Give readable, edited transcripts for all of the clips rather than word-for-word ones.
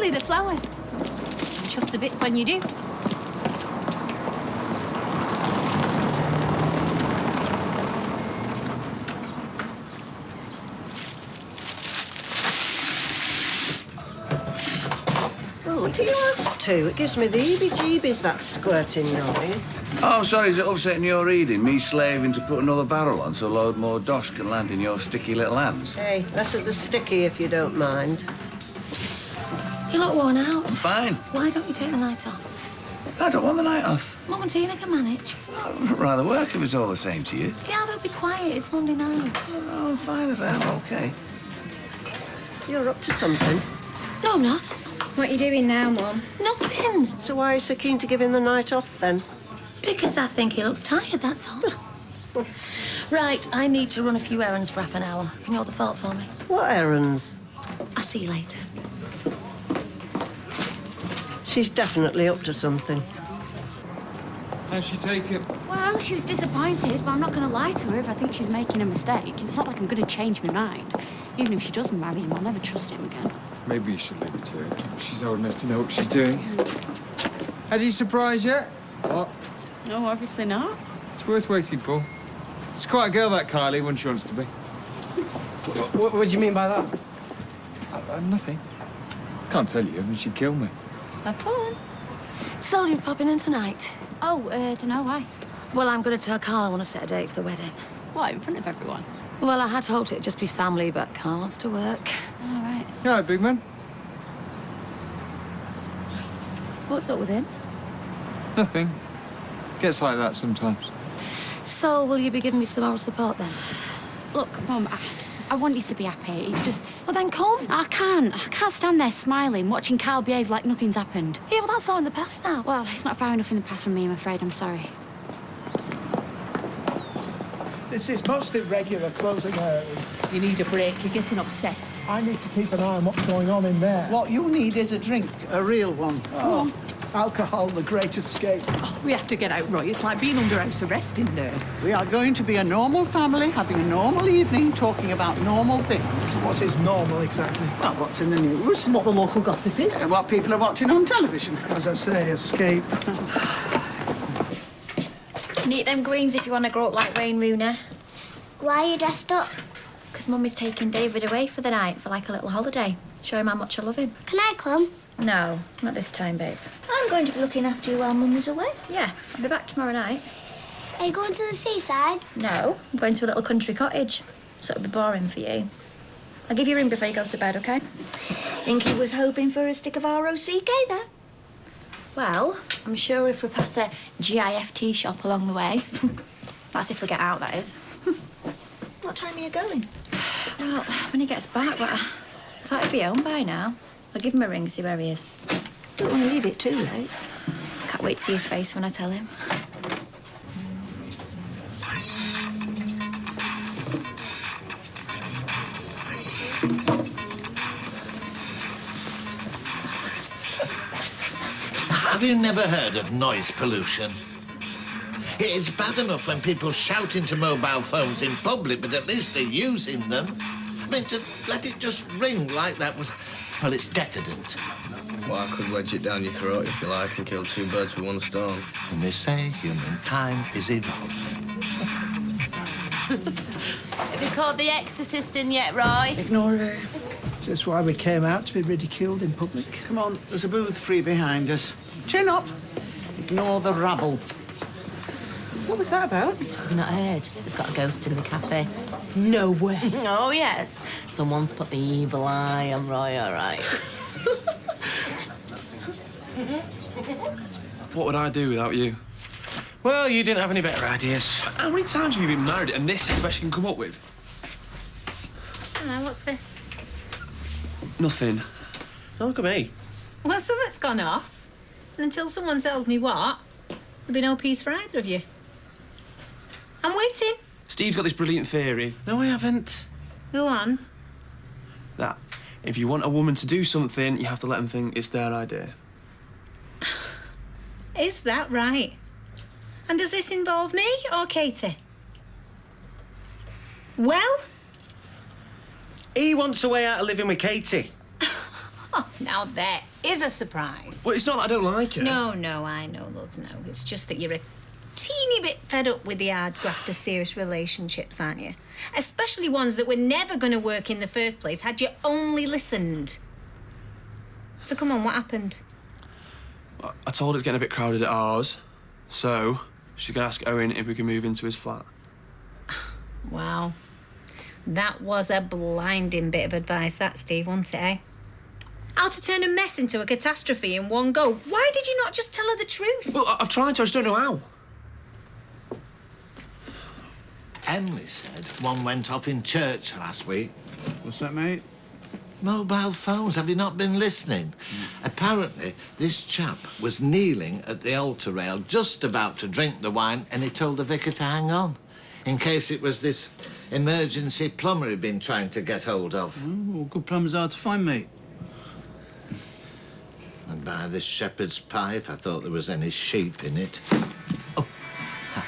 lovely, the flowers. I'm chuffed to bits when you do. What do you have to? It gives me the heebie-jeebies, that squirting noise. Oh, I'm sorry, is it upsetting your reading? Me slaving to put another barrel on so a load more dosh can land in your sticky little hands? Hey, less of the sticky if you don't mind. You look worn out. Fine. Why don't you take the night off? I don't want the night off. Mum and Tina can manage. I'd rather work if it's all the same to you. Yeah, but be quiet. It's Monday night. Oh, I'm fine as I am, OK. You're up to something. No, I'm not. What are you doing now, Mum? Nothing. So why are you so keen to give him the night off, then? Because I think he looks tired, that's all. Right, I need to run a few errands for half an hour. Can you hold the thought for me? What errands? I'll see you later. She's definitely up to something. How'd she take it? Well, she was disappointed, but I'm not going to lie to her if I think she's making a mistake. It's not like I'm going to change my mind. Even if she does marry him, I'll never trust him again. Maybe you should leave it to her. She's old enough to know what she's doing. Had you surprised yet? What? No, obviously not. It's worth waiting for. She's quite a girl, that Kylie, when she wants to be. What do you mean by that? Nothing. Can't tell you. I mean, she'd kill me. Have fun. So, you're popping in tonight? Oh, don't know why. Well, I'm going to tell Carl I want to set a date for the wedding. What, in front of everyone? Well, I had hoped it'd just be family, but Carl wants to work. All right. You all right, big man? What's up with him? Nothing. Gets like that sometimes. So, will you be giving me some moral support then? Look, Mum, I want you to be happy. It's just... Well, then come. I can't stand there smiling, watching Carl behave like nothing's happened. Yeah, well, that's all in the past now. Well, it's not far enough in the past for me, I'm afraid. I'm sorry. This is most irregular closing early. You need a break. You're getting obsessed. I need to keep an eye on what's going on in there. What you need is a drink, a real one. Oh, alcohol, the great escape. Oh, we have to get out, Roy. It's like being under house arrest in there. We are going to be a normal family, having a normal evening, talking about normal things. What is normal, exactly? Well, what's in the news? What the local gossip is. And what people are watching on television. As I say, escape. Need them greens if you want to grow up like Wayne Rooney. Why are you dressed up? Because Mummy's taking David away for the night for like a little holiday. Show him how much I love him. Can I come? No, not this time, babe. I'm going to be looking after you while Mummy's away. Yeah, I'll be back tomorrow night. Are you going to the seaside? No, I'm going to a little country cottage. So it'll be boring for you. I'll give you a ring before you go to bed, OK? Think he was hoping for a stick of ROCK there? Well, I'm sure if we pass a GIFT shop along the way. That's if we get out, that is. What time are you going? Well, when he gets back, but I thought he'd be home by now. I'll give him a ring, see where he is. Don't want to leave it too late. Can't wait to see his face when I tell him. Have you never heard of noise pollution? It's bad enough when people shout into mobile phones in public, but at least they're using them. I mean, to let it just ring like that was... Well, it's decadent. Well, I could wedge it down your throat if you like and kill two birds with one stone. And they say humankind is evolving. Have you called the exorcist in yet, Roy? Ignore her. Is this why we came out, to be ridiculed in public? Come on, there's a booth free behind us. Chin up. Ignore the rabble. What was that about? Have you not heard? We've got a ghost in the cafe. No way. Oh, yes. Someone's put the evil eye on Roy, all right. What would I do without you? Well, you didn't have any better ideas. How many times have you been married and this is the best you can come up with? Hello, what's this? Nothing. Oh, look at me. Well, something's gone off. And until someone tells me what, there'll be no peace for either of you. I'm waiting. Steve's got this brilliant theory. No, I haven't. Go on. That if you want a woman to do something, you have to let them think it's their idea. Is that right? And does this involve me or Katie? Well? He wants a way out of living with Katie. Oh, now there. is a surprise. Well, it's not that I don't like her. No, I know, love, no. It's just that you're a teeny bit fed up with the hard graft of serious relationships, aren't you? Especially ones that were never going to work in the first place had you only listened. So come on, what happened? I told her it's getting a bit crowded at ours, so she's going to ask Owen if we can move into his flat. Wow. That was a blinding bit of advice, that, Steve, wasn't it, eh? How to turn a mess into a catastrophe in one go. Why did you not just tell her the truth? Well, I've tried to, I just don't know how. Emily said one went off in church last week. What's that, mate? Mobile phones, have you not been listening? Apparently, this chap was kneeling at the altar rail, just about to drink the wine, and he told the vicar to hang on, in case it was this emergency plumber he'd been trying to get hold of. Well, good plumbers are to find, mate. And buy this shepherd's pie if I thought there was any sheep in it. Oh, I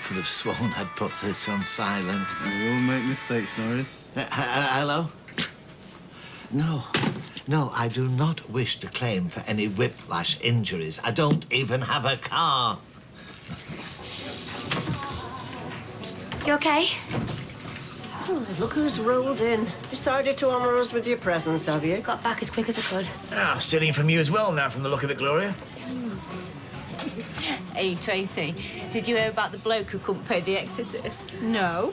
could have sworn I'd put this on silent. We all make mistakes, Norris. Hello? No, I do not wish to claim for any whiplash injuries. I don't even have a car. You okay? Oh, look who's rolled in. Decided to honour us with your presence, have you? Got back as quick as I could. Ah, stealing from you as well now, from the look of it, Gloria. Hey, Tracy, did you hear about the bloke who couldn't pay the exorcist? No.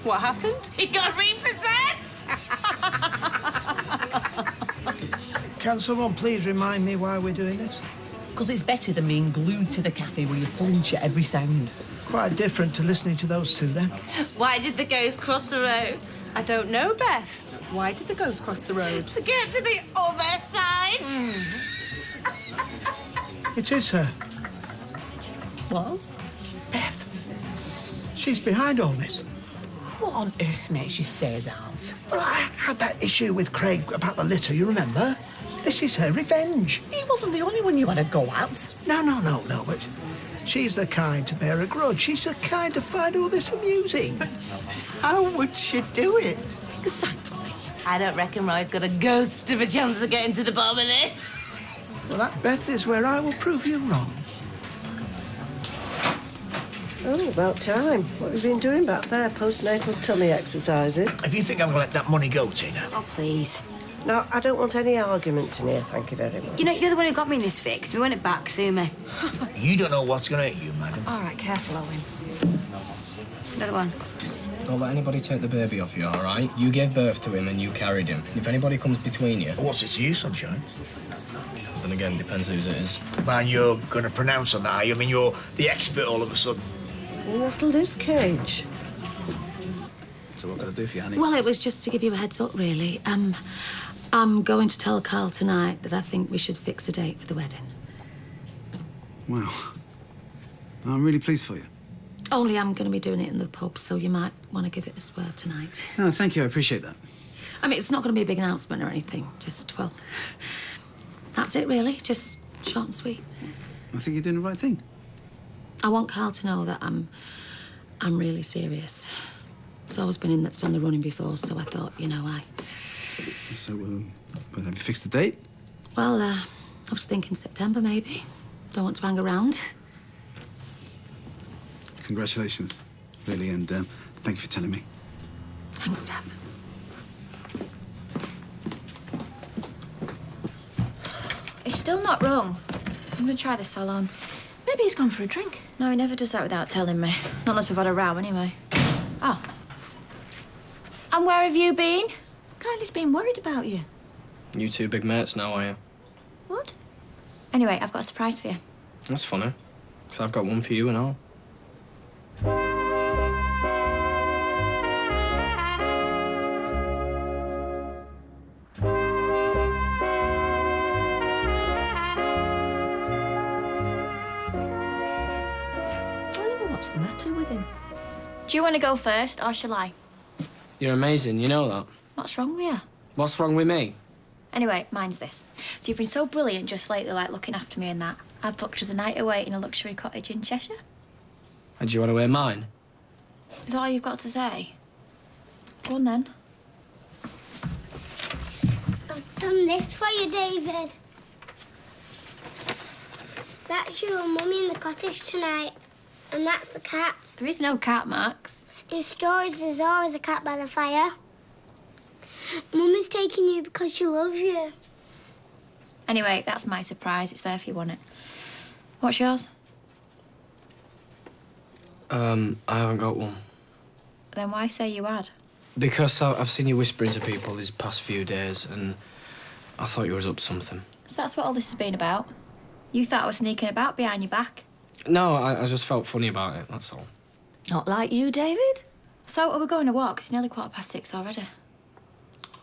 What happened? He got repossessed! Can someone please remind me why we're doing this? Because it's better than being glued to the cafe where you flinch at every sound. Quite different to listening to those two, then. Why did the ghost cross the road? I don't know, Beth. Why did the ghost cross the road? To get to the other side. It is her. What? Beth. She's behind all this. What on earth makes you say that? Well, I had that issue with Craig about the litter, you remember? This is her revenge. He wasn't the only one you had to go at. No, but she's the kind to bear a grudge. She's the kind to find all this amusing. How would she do it? Exactly. I don't reckon Roy's got a ghost of a chance of getting to the bottom of this. Well, that, Beth, is where I will prove you wrong. Oh, about time. What have you been doing back there? Postnatal tummy exercises? If you think I'm going to let that money go, Tina... Oh, please. No, I don't want any arguments in here, thank you very much. You know, you're the one who got me in this fix. We want it back, sue me. You don't know what's going to hit you, madam. All right, careful, Owen. Another one. Don't let anybody take the baby off you, all right? You gave birth to him and you carried him. If anybody comes between you... What's it to you, Sunshine? Then again, depends whose it is. Man, you're going to pronounce on that, are you? I mean, you're the expert all of a sudden. You rattled his cage. So what can I do for you, honey? Well, it was just to give you a heads up, really. I'm going to tell Carl tonight that I think we should fix a date for the wedding. Wow. I'm really pleased for you. Only I'm going to be doing it in the pub, so you might want to give it a swerve tonight. No, thank you. I appreciate that. I mean, it's not going to be a big announcement or anything. Just, well, that's it, really. Just short and sweet. I think you're doing the right thing. I want Carl to know that I'm really serious. There's always been him that's done the running before, so I thought, you know, So, but have you fixed the date? Well, I was thinking September, maybe. Don't want to hang around. Congratulations, really, and thank you for telling me. Thanks, Dad. It's still not wrong. I'm gonna try the salon. Maybe he's gone for a drink. No, he never does that without telling me. Not unless we've had a row, anyway. Oh. And where have you been? Kylie's been worried about you. You two big mates now, are you? What? Anyway, I've got a surprise for you. That's funny. Because I've got one for you and all. What's the matter with him? Do you want to go first, or shall I? You're amazing, you know that. What's wrong with you? What's wrong with me? Anyway, mine's this. So you've been so brilliant just lately, like looking after me and that. I've booked us a night away in a luxury cottage in Cheshire. And do you want to wear mine? Is that all you've got to say? Go on, then. I've done this for you, David. That's you and Mummy in the cottage tonight. And that's the cat. There is no cat, Max. In stories, there's always a cat by the fire. Mummy's taking you because she loves you. Anyway, that's my surprise. It's there if you want it. What's yours? I haven't got one. Then why say you had? Because I've seen you whispering to people these past few days, and I thought you was up to something. So that's what all this has been about? You thought I was sneaking about behind your back? No, I just felt funny about it, that's all. Not like you, David? So, are we going to walk? It's nearly 6:15 already.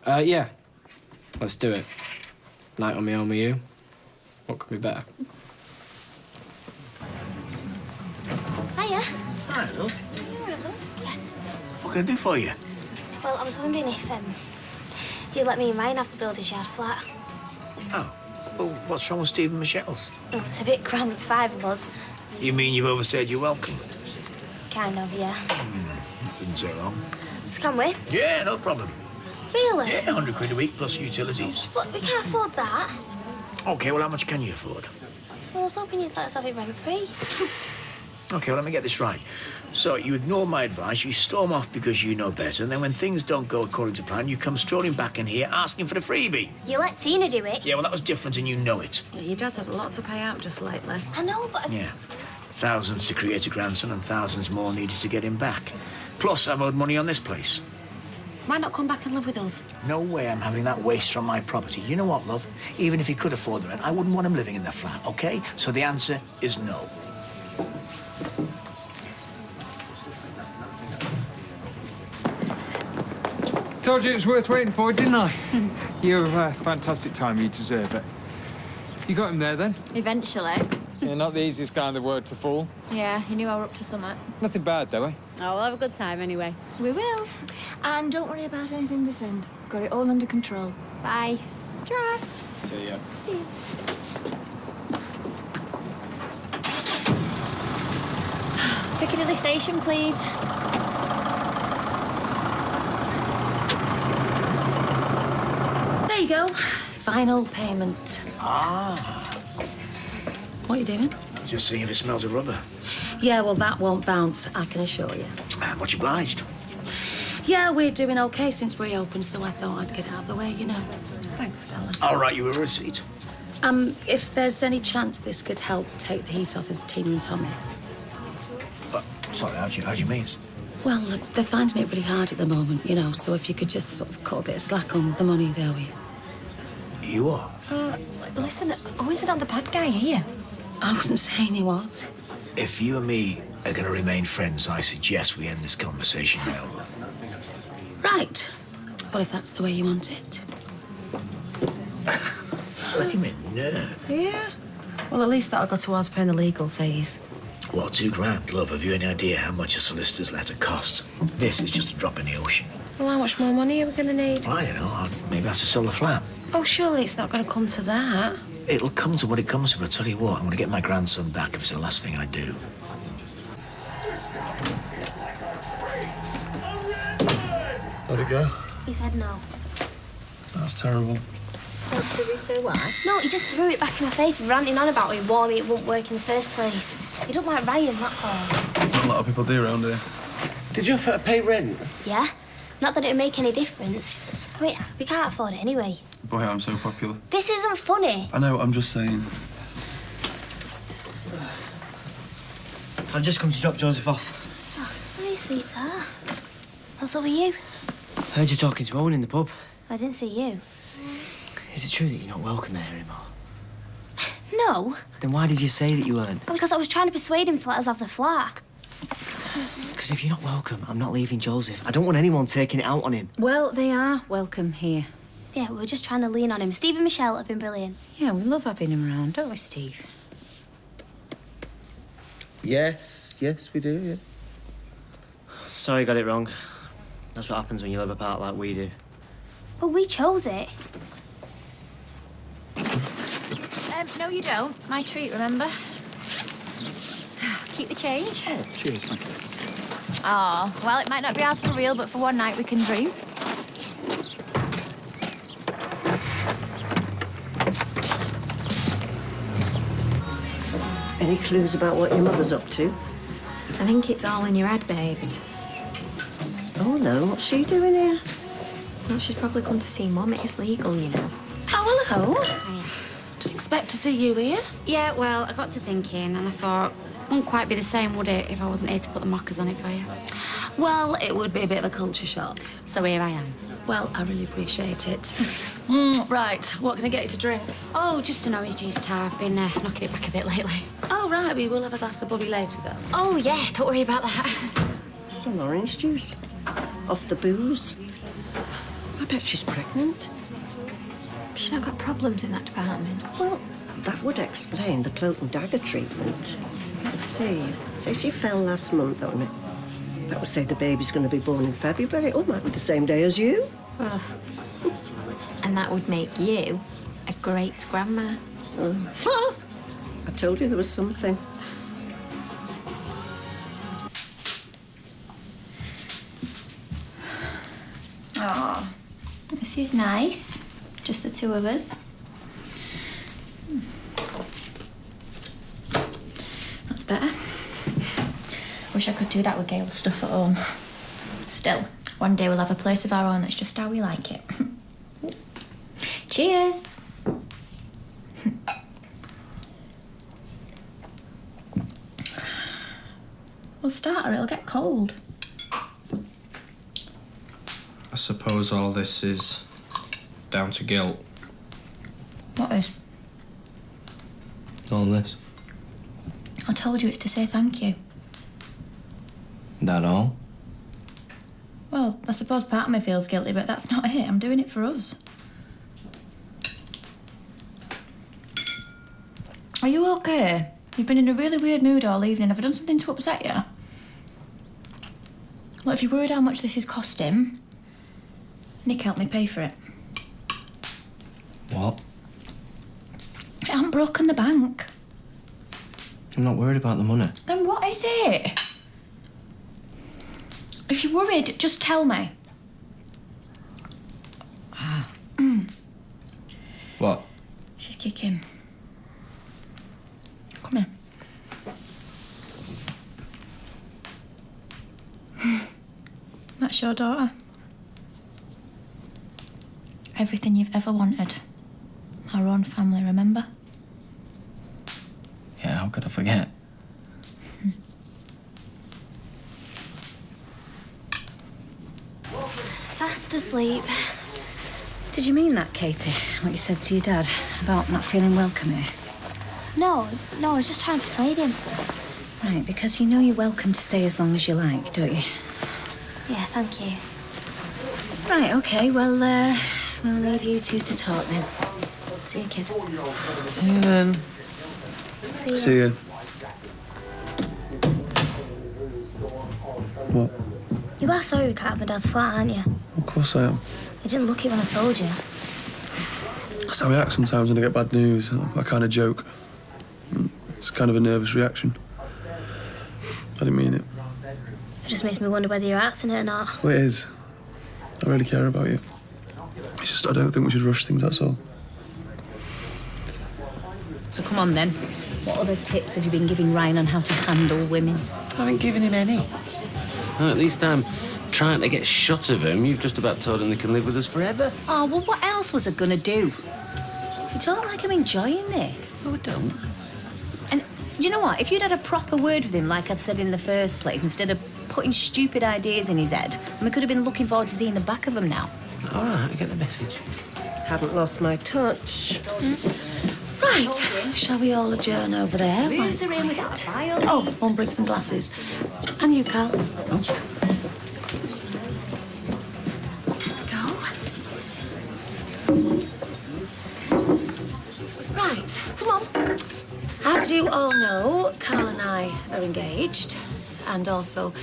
Yeah. Let's do it. Night on my own with you. What could be better? Hiya. Hi, love. Yeah. What can I do for you? Well, I was wondering if you'd let me and Ryan have the builder's yard flat. Oh, well, what's wrong with Steve and Michelle's? Oh, it's a bit cramped, 5 of us. You mean you've overstayed your welcome? Kind of, yeah. That didn't take long. So can we? Yeah, no problem. Really? Yeah, 100 quid a week plus utilities. But we can't afford that. OK, well, how much can you afford? Well, I was hoping you'd let us have it rent-free. OK, well, let me get this right. So, you ignore my advice, you storm off because you know better, and then when things don't go according to plan, you come strolling back in here asking for the freebie. You let Tina do it. Yeah, well, that was different and you know it. Yeah, your dad's had a lot to pay out just lately. I know, but... Yeah. Thousands to create a grandson and thousands more needed to get him back. Plus, I'm owed money on this place. Why not come back and live with us? No way I'm having that waste on my property. You know what, love? Even if he could afford the rent, I wouldn't want him living in the flat, OK? So the answer is no. Told you it was worth waiting for, didn't I? You have a fantastic time. You deserve it. You got him there, then? Eventually. Yeah, not the easiest guy in the world to fool. Yeah, he knew I were up to something. Nothing bad, though, eh? Oh, we'll have a good time anyway. We will. And don't worry about anything this end. We've got it all under control. Bye. Drive. See ya. Piccadilly Station, please. There you go. Final payment. Ah. What are you doing? Just seeing if it smells of rubber. Yeah, well, that won't bounce, I can assure you. Much obliged. Yeah, we're doing okay since we opened, so I thought I'd get it out of the way, you know. Thanks, darling. I'll write you a receipt. If there's any chance this could help take the heat off of Tina and Tommy. Sorry, how do you mean? Well, look, they're finding it really hard at the moment, you know, so if you could just sort of cut a bit of slack on the money, there we You are? Listen, Owen's not the bad guy here. I wasn't saying he was. If you and me are going to remain friends, I suggest we end this conversation now, love. Right. Well, if that's the way you want it. Flaming nerve. Yeah. Well, at least that'll go towards paying the legal fees. Well, $2 grand, love. Have you any idea how much a solicitor's letter costs? This is just a drop in the ocean. Well, how much more money are we going to need? I don't know. I'll maybe have to sell the flat. Oh, surely it's not going to come to that. It'll come to what it comes to, but I'll tell you what, I'm going to get my grandson back if it's the last thing I do. Let it go. He said no. That's terrible. Did he say why? No, he just threw it back in my face, ranting on about it, warning it wouldn't work in the first place. He don't like Ryan, that's all. A lot of people do around here. Did you offer to pay rent? Yeah? Not that it'd make any difference. I mean, we can't afford it anyway. Boy, I'm so popular. This isn't funny. I know, I'm just saying. I've just come to drop Joseph off. Oh, hey, sweetheart. What's up with you? Heard you talking to Owen in the pub. I didn't see you. Is it true that you're not welcome here anymore? No. Then why did you say that you weren't? Because I was trying to persuade him to let us have the flat. Because if you're not welcome, I'm not leaving Joseph. I don't want anyone taking it out on him. Well, they are welcome here. Yeah, we were just trying to lean on him. Steve and Michelle have been brilliant. Yeah, we love having him around, don't we, Steve? Yes, we do, yeah. Sorry, I got it wrong. That's what happens when you live apart like we do. Well, we chose it. No, you don't. My treat, remember? Keep the change. Oh, cheers, thank you. Oh, well, it might not be ours for real, but for one night we can dream. Any clues about what your mother's up to? I think it's all in your head, babes. Oh, no. What's she doing here? Well, she's probably come to see Mum. It is legal, you know. Oh, hello. Didn't expect to see you here. Yeah, well, I got to thinking and I thought, it wouldn't quite be the same, would it, if I wasn't here to put the mockers on it for you? Well, it would be a bit of a culture shock. So here I am. Well, I really appreciate it. Right, what can I get you to drink? Oh, just an orange juice, Tar. I've been knocking it back a bit lately. Oh, right, we will have a glass of bubby later, then. Oh, yeah, don't worry about that. Some orange juice. Off the booze. I bet she's pregnant. She's not got problems in that department. Well, that would explain the cloak and dagger treatment. Let's see. Say she fell last month, don't it? That would say the baby's going to be born in February. Oh, might be the same day as you. Ugh. And that would make you a great grandma. I told you there was something. Oh, this is nice. Just the two of us. That's better. Wish I could do that with Gail's stuff at home. Still, one day we'll have a place of our own that's just how we like it. Cheers. We'll start or it'll get cold. I suppose all this is down to guilt. What is? All this. I told you it's to say thank you. That all? Well, I suppose part of me feels guilty, but that's not it. I'm doing it for us. Are you okay? You've been in a really weird mood all evening. Have I done something to upset you? Well, if you're worried how much this is costing, Nick helped me pay for it. What? It hasn't broken the bank. I'm not worried about the money. Then what is it? If you're worried, just tell me. What? She's kicking. Come here. That's your daughter. Everything you've ever wanted. Our own family, remember? Yeah, how could I forget? Fast asleep. Did you mean that, Katie? What you said to your dad about not feeling welcome here? No, I was just trying to persuade him. Right, because you know you're welcome to stay as long as you like, don't you? Yeah, thank you. Right, OK, well, we'll leave you two to talk then. See you, kid. Yeah, then. See you. What? You are sorry we can't have my dad's flat, aren't you? Of course I am. You didn't look it when I told you. That's how I act sometimes when I get bad news. I kind of joke. It's kind of a nervous reaction. I didn't mean it. It just makes me wonder whether your heart's in it or not. Well, it is. I really care about you. It's just I don't think we should rush things, that's all. So come on then. What other tips have you been giving Ryan on how to handle women? I haven't given him any. Well, at least I'm trying to get shut of him. You've just about told him they can live with us forever. Oh, well, what else was I gonna do? You don't look like I'm enjoying this. No, I don't. And do you know what? If you'd had a proper word with him, like I'd said in the first place, instead of putting stupid ideas in his head, and we could have been looking forward to seeing the back of him now. All right, I get the message. Haven't lost my touch. Right, shall we all adjourn over there? while it's Who's in with quiet? that violin? Oh, one bring some glasses. And you, Carl. Right, come on. As you all know, Carl and I are engaged. And also,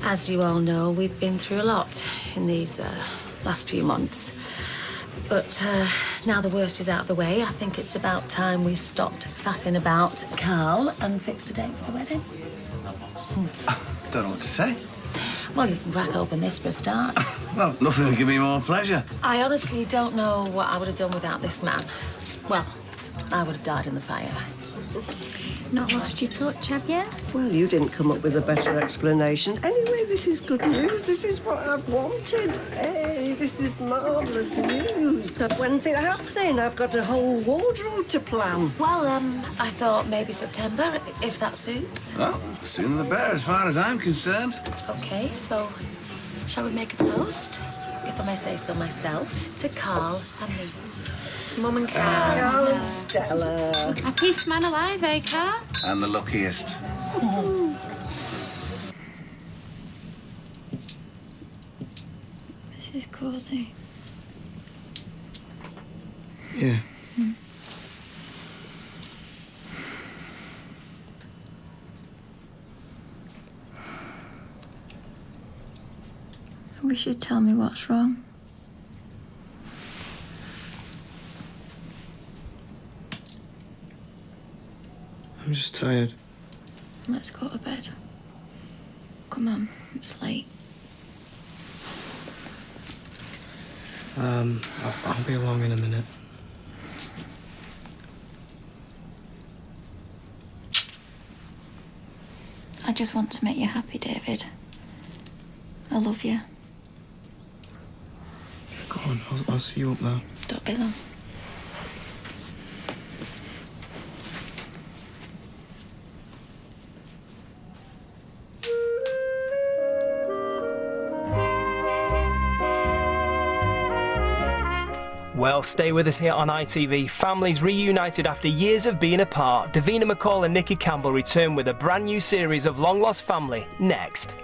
as you all know, we've been through a lot in these last few months. But now the worst is out of the way, I think it's about time we stopped faffing about Carl and fixed a date for the wedding. Don't know what to say. Well, you can crack open this for a start. Well, nothing would give me more pleasure. I honestly don't know what I would have done without this man. Well, I would have died in the fire. You've not lost your touch, have you? Well, you didn't come up with a better explanation. Anyway, this is good news. This is what I've wanted. Hey, this is marvellous news. When's it happening? I've got a whole wardrobe to plan. Well, I thought maybe September, if that suits. Well, sooner the better as far as I'm concerned. OK, so shall we make a toast, if I may say so myself, to Carl and me? To Mum and Carl. Carl and Stella. Happiest man alive, eh, Carl? And the luckiest. This is cosy. Yeah. I wish you'd tell me what's wrong. I'm just tired. Let's go to bed. Come on, it's late. I'll be along in a minute. I just want to make you happy, David. I love you. Go on, I'll see you up there. Don't be long. Well, stay with us here on ITV. Families reunited after years of being apart. Davina McCall and Nikki Campbell return with a brand new series of Long Lost Family next.